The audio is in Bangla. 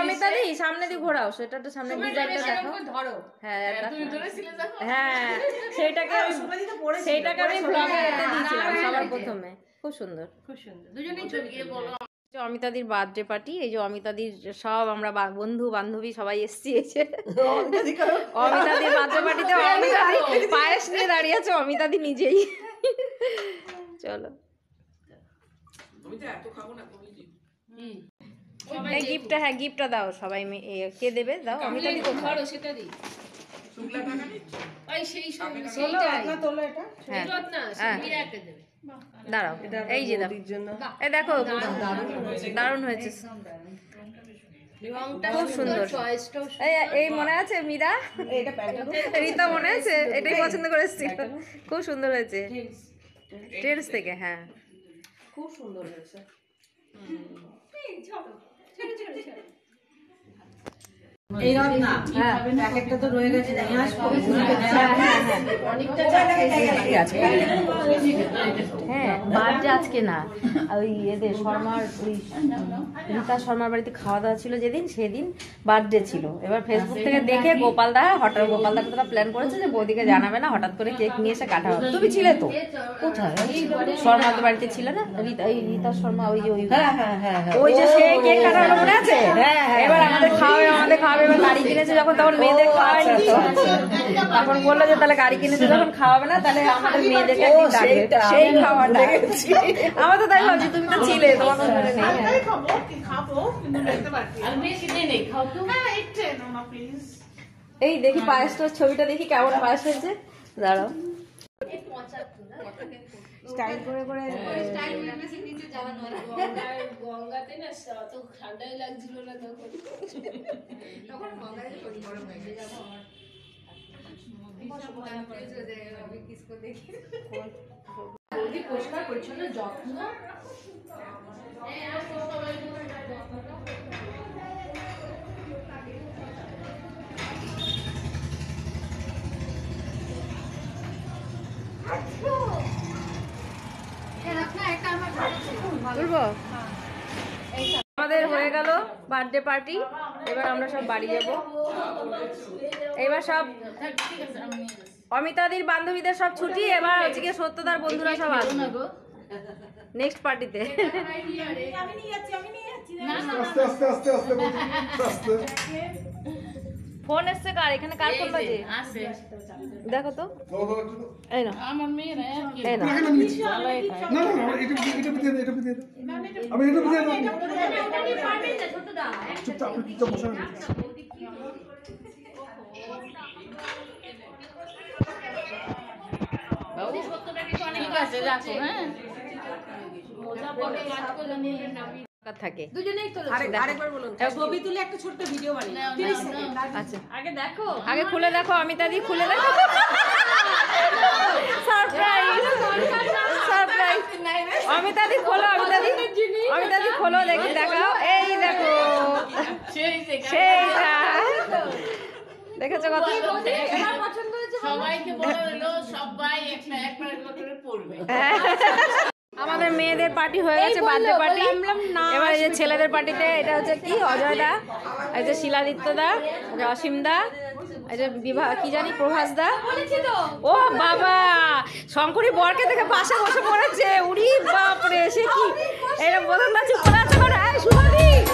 অমিতাদি সামনে দিয়ে ঘোরাও, সেটা সামনে ডিজাইনটা দেখো। হ্যাঁ হ্যাঁ, সেইটাকে আমি ব্লগে দিয়েছিলাম সবার প্রথমে। খুব সুন্দর, খুব সুন্দর। অমিতাদির বার্থডে পার্টি, এই যে অমিতাদির সব আমরা বন্ধু বান্ধবী সবাই এসছি। এসে অমিতাদির বার্থডে পার্টিতে অমিতাদি পায়েস নিয়ে দাঁড়িয়ে আছে, অমিতাদি নিজেই। চলো গিফটটা, হ্যাঁ গিফটটা দাও সবাই। কে দেবে? দাও অমিতাদি। ধরো সেটা দিই। দাঁড়াও, এই যে দাও, এই দেখো দারুণ হয়েছে, খুব সুন্দর। এই মনে আছে মীরা, রীতা মনে আছে, এটাই পছন্দ করে এসেছিল। খুব সুন্দর হয়েছে, ট্রেন্ডস থেকে। হ্যাঁ খুব সুন্দর হয়েছে। হ্যাঁ বার্থডে আজকে না, ওই এদের শর্মার, ওই রীতা শর্মার বাড়িতে খাওয়া দাওয়া ছিল যেদিন, সেদিন বার্থডে ছিল। এবার ফেসবুক থেকে দেখে গোপালদা তোরা প্ল্যান করেছে যে বৌদিকে জানাবে না, হঠাৎ করে কেক নিয়ে এসে কাটা হবে। তুমি ছিলে তো? কোথায়? শর্মার বাড়িতে ছিল না রীতা শর্মা, ওই যে ওই যে সেই কেক কাটা হলো মনে আছে? এবার আমাদের খাওয়াবে। এবার গাড়ি কিনেছে যখন, তখন মেয়েদের খাওয়ায়নি তো, তখন বললো যে তাহলে গাড়ি কিনেছে যখন খাওয়াবে না, তাহলে আমাদের মেয়েদেরকে সেই খাওয়াটা। আমার তো তাই ভাবছি, তুমি তো ছিলে, তোমার মনে নেই। এই দেখি পায়েসটার ছবিটা দেখি কেমন পায়েস হয়েছে। দাঁড়াও, স্টাইল করে করে গঙ্গাতে না তো ঠান্ডাই লাগছিল না তখন পরিষ্কার পরিচ্ছন্ন যত্ন। আমাদের হয়ে গেল বার্থডে পার্টি, এবার আমরা সব বাড়ি যাব। এবার সব অমিতাদির বান্ধবীদের সব ছুটি, এবার হচ্ছে কি সত্যদার বন্ধুরা সব আসবে নেক্সট পার্টিতে। ফোন এসছে কার? এখানে কার ফোন বাজে? দেখো তো, এই না আমার মেয়ে না, এই না থাকে ছবি তুলে একটা ছোট্ট ভিডিও বানিয়ে। আচ্ছা আগে দেখো, আগে খুলে দেখো অমিতাদি, খুলে দেখো। Surprise surprise. অমিতাদি খোলো, অমিতাদি খোলো, দেখি দেখাও। এই দেখো সেইটা দেখেছো কত পছন্দ হয়েছে। সবাইকে বলে দিলো সবাই একটা করে পড়বে। আমাদের মেয়েদের পার্টি হয়ে গেছে, বার্থডে পার্টি। এবার এই যে ছেলেদের পার্টিতে, এটা হচ্ছে কি অজয় দা, এই যে শিলাদিত্য দা, অসীম দা, এই যে বিভা কি জানি প্রভাস দা। ও বাবা, শঙ্করী বরকে দেখে পাশে বসে পড়েছে। উড়ি বাপরে, সে কি এরকম বোধন দা চুপ করে আছে। শুভদীপ